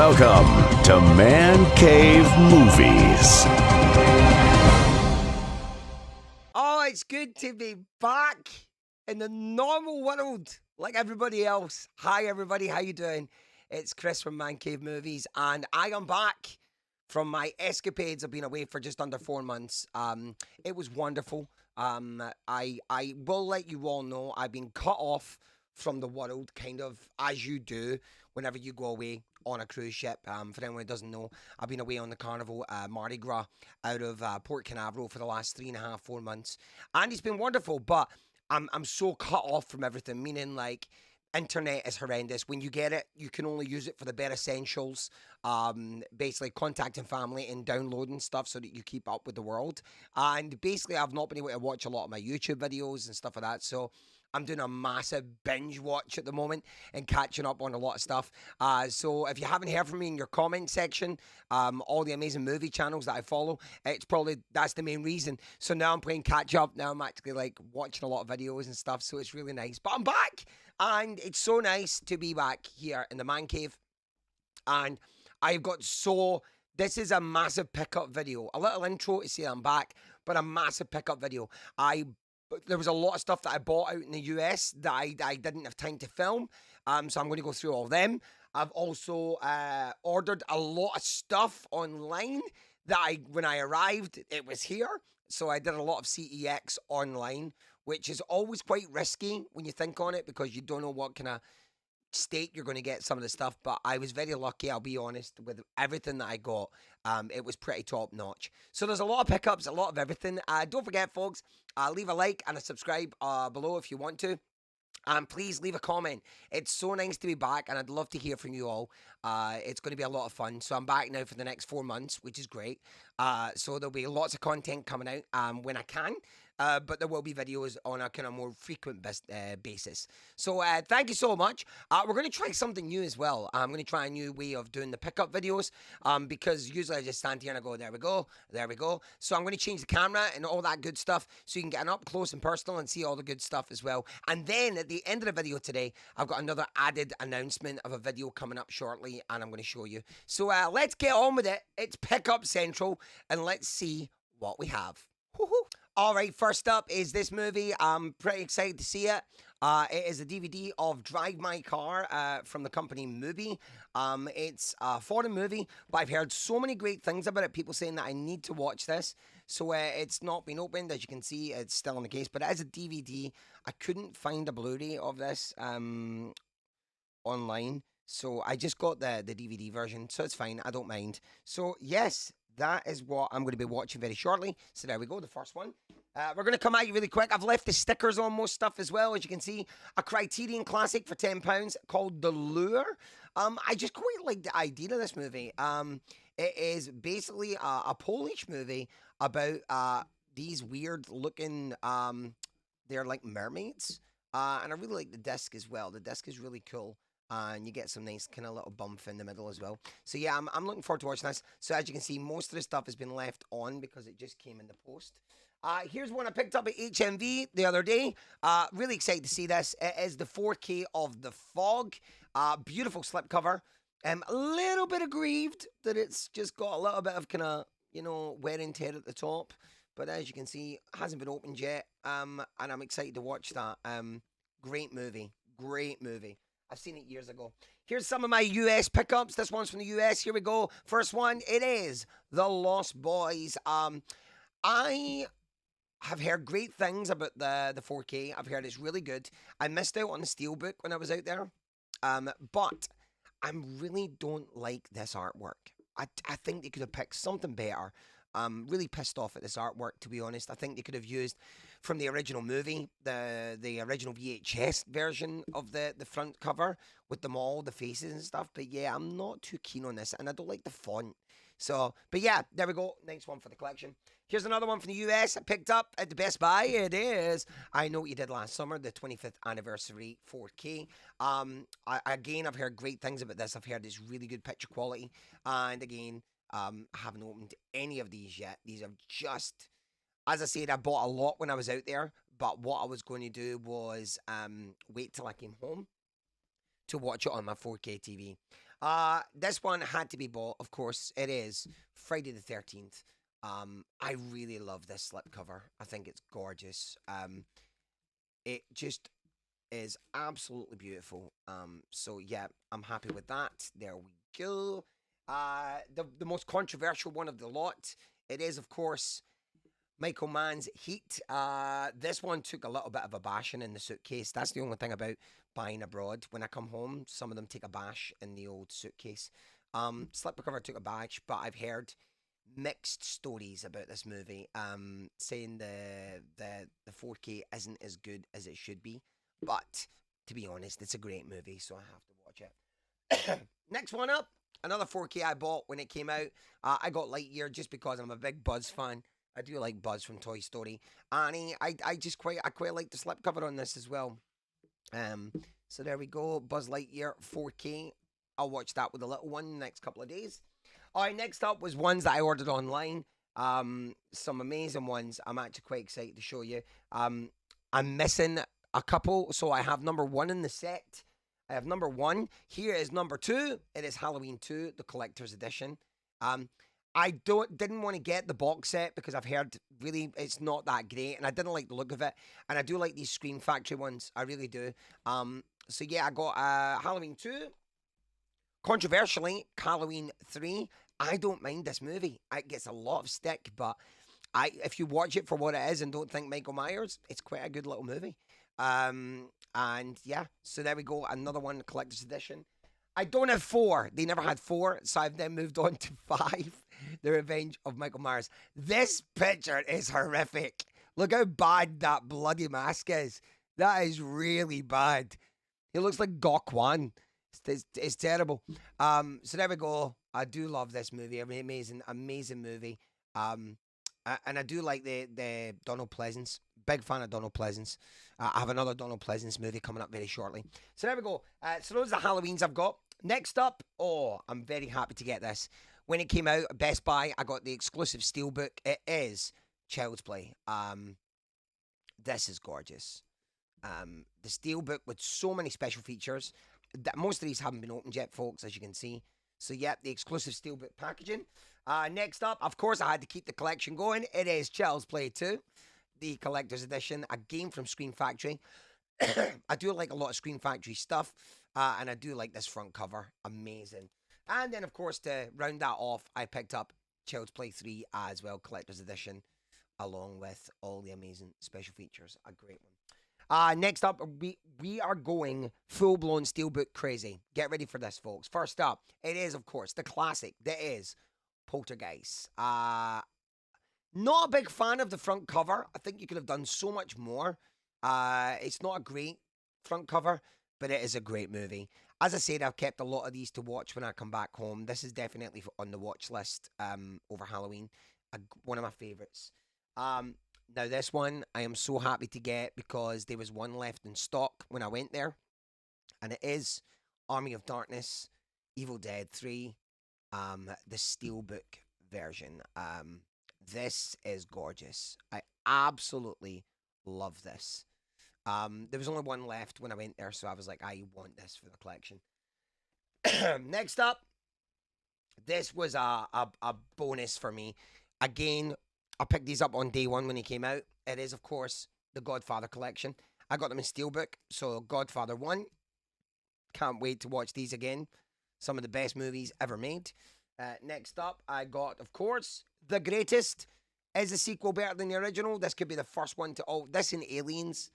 Welcome to Mancave Movies. Oh, it's good to be back in the normal world like everybody else. Hi, everybody. How you doing? It's Chris from Mancave Movies, and I am back from my escapades. I've been away for just under 4 months. It was wonderful. I will let you all know I've been cut off from the world, kind of as you do whenever you go away on a cruise ship. For anyone who doesn't know, I've been away on the Carnival Mardi Gras out of Port Canaveral for the last 3.5, 4 months, and it's been wonderful. But I'm so cut off from everything, meaning like internet is horrendous. When you get it, you can only use it for the bare essentials. Basically contacting family and downloading stuff so that you keep up with the world. And basically I've not been able to watch a lot of my YouTube videos and stuff like that. So I'm doing a massive binge watch at the moment and catching up on a lot of stuff. So if you haven't heard from me in your comment section, all the amazing movie channels that I follow, that's the main reason. So now I'm playing catch up. Now I'm actually like watching a lot of videos and stuff. So it's really nice. But I'm back, and it's so nice to be back here in the man cave. And I've got this is a massive pickup video. A little intro to say I'm back, but a massive pickup video. There was a lot of stuff that I bought out in the US that I didn't have time to film. So I'm going to go through all of them. I've also ordered a lot of stuff online that when I arrived, it was here. So I did a lot of CEX online, which is always quite risky when you think on it, because you don't know what kind of state you're going to get some of the stuff. But I was very lucky, I'll be honest, with everything that I got. It was pretty top notch. So there's a lot of pickups, a lot of everything. Don't forget, folks, leave a like and a subscribe below if you want to. And please leave a comment. It's so nice to be back, and I'd love to hear from you all. It's going to be a lot of fun. So I'm back now for the next 4 months, which is great. So there'll be lots of content coming out when I can. But there will be videos on a kind of more frequent basis. So thank you so much. We're going to try something new as well. I'm going to try a new way of doing the pickup videos, because usually I just stand here and I go, there we go, there we go. So I'm going to change the camera and all that good stuff so you can get an up close and personal and see all the good stuff as well. And then at the end of the video today, I've got another added announcement of a video coming up shortly, and I'm going to show you. So let's get on with it. It's Pickup Central, and let's see what we have. Woo-hoo. All right, first up is this movie. I'm pretty excited to see it. It is a DVD of Drive My Car from the company Mubi. It's a foreign movie, but I've heard so many great things about it. People saying that I need to watch this. So it's not been opened. As you can see, it's still on the case, but it is a DVD. I couldn't find a Blu-ray of this online. So I just got the DVD version, so it's fine. I don't mind. So yes, that is what I'm going to be watching very shortly. So there we go, the first one. We're going to come at you really quick. I've left the stickers on most stuff as well. As you can see, a Criterion classic for £10 called The Lure. I just quite like the idea of this movie. It is basically a Polish movie about these weird looking, they're like mermaids. And I really like the disc as well. The disc is really cool. And you get some nice kind of little bump in the middle as well. So yeah, I'm looking forward to watching this. So as you can see, most of the stuff has been left on because it just came in the post. Here's one I picked up at HMV the other day. Really excited to see this. It is the 4K of The Fog. Beautiful slipcover. A little bit aggrieved that it's just got a little bit of kind of, wear and tear at the top. But as you can see, it hasn't been opened yet. And I'm excited to watch that. Great movie. Great movie. I've seen it years ago. Here's some of my US pickups. This one's from the US. Here we go. First one, it is The Lost Boys. I have heard great things about the 4K. I've heard it's really good. I missed out on the Steelbook when I was out there. But I really don't like this artwork. I think they could have picked something better. I'm really pissed off at this artwork, to be honest. I think they could have used from the original movie, the original VHS version of the front cover with them all, the faces and stuff. But yeah, I'm not too keen on this, and I don't like the font. So, but yeah, there we go. Nice one for the collection. Here's another one from the US I picked up at the Best Buy. It is I Know What You Did Last Summer, the 25th anniversary 4K. Again, I've heard great things about this. I've heard it's really good picture quality. And again, I haven't opened any of these yet. These are just, as I said, I bought a lot when I was out there. But what I was going to do was wait till I came home to watch it on my 4K TV. This one had to be bought, of course. It is Friday the 13th. I really love this slipcover. I think it's gorgeous. It just is absolutely beautiful. So yeah, I'm happy with that. There we go. The most controversial one of the lot. It is, of course, Michael Mann's Heat. This one took a little bit of a bashing in the suitcase. That's the only thing about buying abroad. When I come home, some of them take a bash in the old suitcase. Slipcover took a bash, but I've heard mixed stories about this movie. Saying the 4K isn't as good as it should be. But to be honest, it's a great movie, so I have to watch it. Next one up, another 4K I bought when it came out. I got Lightyear just because I'm a big Buzz fan. I do like Buzz from Toy Story, and I quite like the slipcover on this as well. So there we go, Buzz Lightyear 4K. I'll watch that with the little one next couple of days. All right, next up was ones that I ordered online. Some amazing ones. I'm actually quite excited to show you. I'm missing a couple, so I have number 1 in the set. I have number 1. Here is number 2. It is Halloween 2, the collector's edition. I didn't want to get the box set because I've heard really it's not that great, and I didn't like the look of it. And I do like these Scream Factory ones, I really do. So yeah, I got Halloween 2. Controversially, Halloween 3. I don't mind this movie. It gets a lot of stick, but if you watch it for what it is and don't think Michael Myers, it's quite a good little movie. And yeah, so there we go. Another one, collector's edition. I don't have 4. They never had 4, so I've then moved on to 5. The Revenge of Michael Myers. This picture is horrific. Look how bad that bloody mask is. That is really bad. It looks like Gok Wan. It's terrible. So there we go. I do love this movie. I mean, amazing movie. And I do like the Donald Pleasance. Big fan of Donald Pleasance. I have another Donald Pleasance movie coming up very shortly. So there we go. So those are the Halloweens I've got. Next up, I'm very happy to get this. When it came out at Best Buy, I got the exclusive steelbook. It is Child's Play. This is gorgeous. The steelbook with so many special features. Most of these haven't been opened yet, folks, as you can see. So, yeah, the exclusive steelbook packaging. Next up, of course, I had to keep the collection going. It is Child's Play 2, the collector's edition, a game from Scream Factory. I do like a lot of Scream Factory stuff, and I do like this front cover. Amazing. And then, of course, to round that off, I picked up Child's Play 3 as well, collector's edition, along with all the amazing special features. A great one. Next up, we are going full-blown steelbook crazy. Get ready for this, folks. First up, it is, of course, the classic. That is Poltergeist. Not a big fan of the front cover. I think you could have done so much more. It's not a great front cover, but it is a great movie. As I said, I've kept a lot of these to watch when I come back home. This is definitely on the watch list over Halloween. One of my favourites. Now, this one I am so happy to get because there was one left in stock when I went there. And it is Army of Darkness, Evil Dead 3, the Steelbook version. This is gorgeous. I absolutely love this. There was only one left when I went there, so I was like, I want this for the collection. Next up, this was a bonus for me. Again, I picked these up on day 1 when they came out. It is, of course, the Godfather collection. I got them in Steelbook, so Godfather 1. Can't wait to watch these again. Some of the best movies ever made. Next up, I got, of course, The Greatest. Is the sequel better than the original? This could be the first one to... Oh, this and Aliens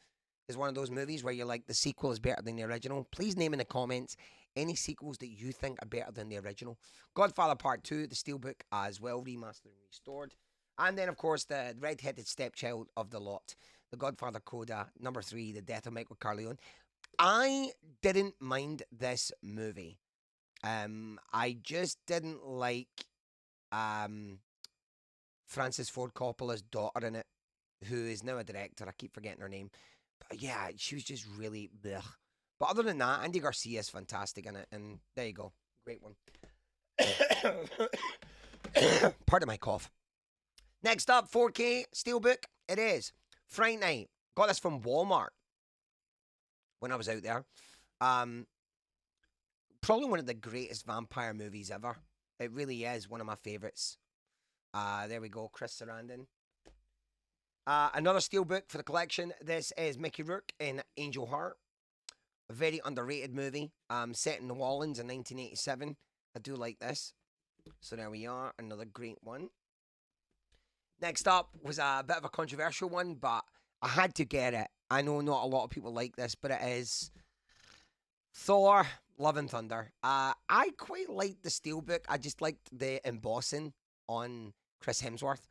is one of those movies where you're like, the sequel is better than the original. Please name in the comments any sequels that you think are better than the original. Godfather Part 2, the Steelbook as well, remastered and restored. And then, of course, the red-headed stepchild of the lot, The Godfather Coda, number 3, The Death of Michael Corleone. I didn't mind this movie. I just didn't like Francis Ford Coppola's daughter in it, who is now a director. I keep forgetting her name. But yeah, she was just really blech. But other than that, Andy Garcia is fantastic in it, and there you go. Great one. Pardon my cough. Next up, 4K Steelbook. It is Fright Night. Got this from Walmart when I was out there. probably one of the greatest vampire movies ever. It really is one of my favourites. There we go, Chris Sarandon. Another steelbook for the collection. This is Mickey Rourke in Angel Heart. A very underrated movie. Set in New Orleans in 1987. I do like this. So there we are. Another great one. Next up was a bit of a controversial one, but I had to get it. I know not a lot of people like this, but it is Thor, Love and Thunder. I quite liked the steelbook. I just liked the embossing on Chris Hemsworth.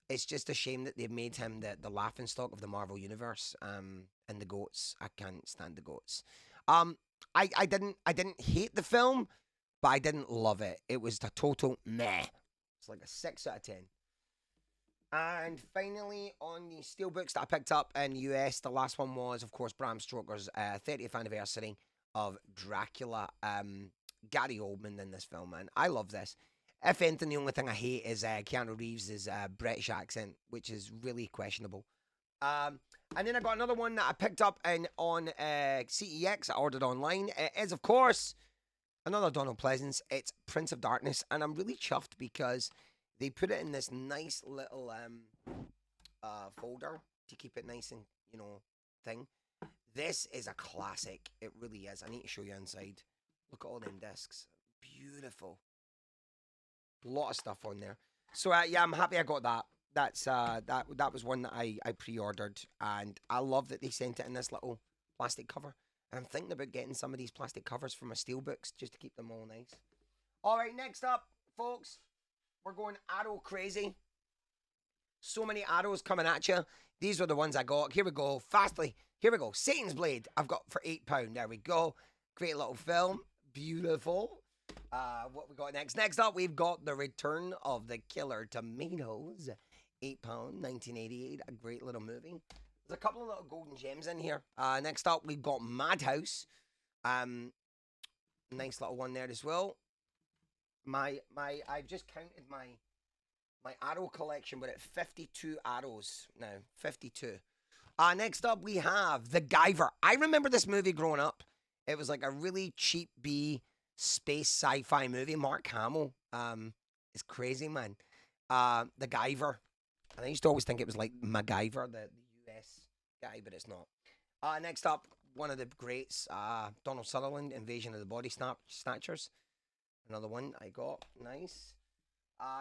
It's just a shame that they've made him the laughingstock of the Marvel Universe. And the goats. I can't stand the goats. I didn't hate the film, but I didn't love it. It was a total meh. It's like a 6 out of 10. And finally, on the steelbooks that I picked up in the US, the last one was, of course, Bram Stoker's 30th anniversary of Dracula. Gary Oldman in this film, man. I love this. If anything, the only thing I hate is Keanu Reeves' British accent, which is really questionable. And then I got another one that I picked up on CEX. I ordered online. It is, of course, another Donald Pleasance. It's Prince of Darkness, and I'm really chuffed because they put it in this nice little folder to keep it nice and, thing. This is a classic. It really is. I need to show you inside. Look at all them discs. Beautiful. A lot of stuff on there. So, yeah, I'm happy I got that. That was one that I pre-ordered, and I love that they sent it in this little plastic cover. And I'm thinking about getting some of these plastic covers for my steelbooks just to keep them all nice. All right, next up, folks, we're going Arrow crazy. So many arrows coming at you. These are the ones I got. Here we go, fastly. Here we go. Satan's Blade. I've got for £8. There we go. Great little film. Beautiful. What we got next? Next up, we've got The Return of the Killer Tomatoes. £8, 1988. A great little movie. There's a couple of little golden gems in here. Next up, we've got Madhouse. Nice little one there as well. I've just counted my arrow collection. We're at 52 arrows now. 52. Next up, we have The Guyver. I remember this movie growing up. It was like a really cheap B space sci-fi movie. Mark Hamill is crazy, man. The Guyver. And I used to always think it was like MacGyver, the US guy, but it's not. Next up, one of the greats, Donald Sutherland, Invasion of the Body Snatchers. Another one I got. Nice.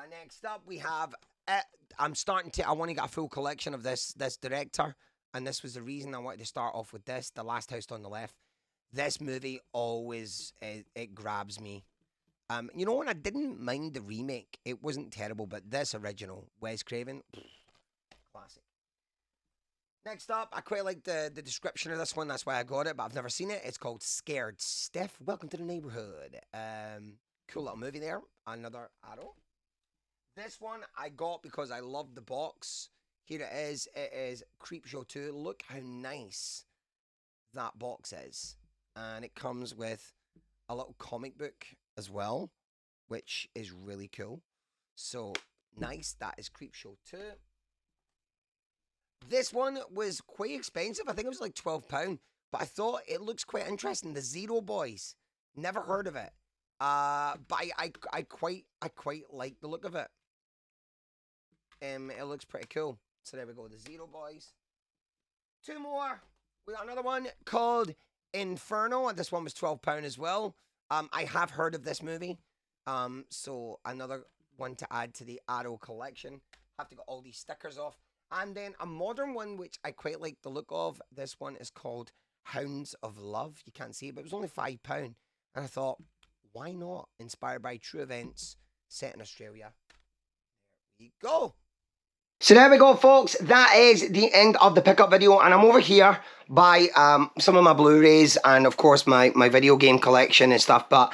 Next up, we have... I want to get a full collection of this director. And this was the reason I wanted to start off with this. The Last House on the Left. This movie always, it grabs me. You know what? I didn't mind the remake. It wasn't terrible, but this original, Wes Craven, classic. Next up, I quite like the description of this one. That's why I got it, but I've never seen it. It's called Scared Stiff. Welcome to the neighborhood. Cool little movie there. Another arrow. This one I got because I love the box. Here it is. It is Creepshow 2. Look how nice that box is. And it comes with a little comic book as well, which is really cool. So, nice. That is Creepshow 2. This one was quite expensive. I think it was like £12. But I thought it looks quite interesting. The Zero Boys. Never heard of it. But I quite like the look of it. It looks pretty cool. So there we go. The Zero Boys. Two more. We got another one called Inferno. And this one was £12 as well. I have heard of this movie. So another one to add to the Arrow collection. Have to get all these stickers off. And then a modern one, which I quite like the look of. This one is called Hounds of Love. You can't see it, but it was only £5. And I thought, why not? Inspired by true events set in Australia. There we go. So there we go, folks. That is the end of the pickup video. And I'm over here by some of my Blu-rays and, of course, my video game collection and stuff. But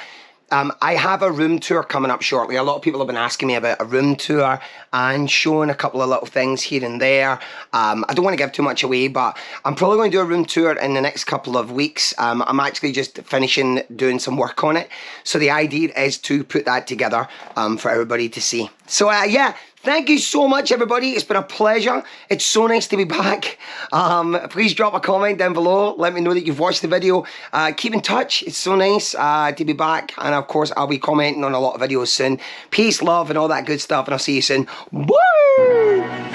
I have a room tour coming up shortly. A lot of people have been asking me about a room tour and showing a couple of little things here and there. I don't want to give too much away, but I'm probably going to do a room tour in the next couple of weeks. I'm actually just finishing doing some work on it. So the idea is to put that together for everybody to see. So yeah, Thank you so much, everybody. It's been a pleasure. It's so nice to be back. Please drop a comment down below. Let me know that you've watched the video. Keep in touch. It's so nice to be back. And of course, I'll be commenting on a lot of videos soon. Peace, love, and all that good stuff. And I'll see you soon. Woo!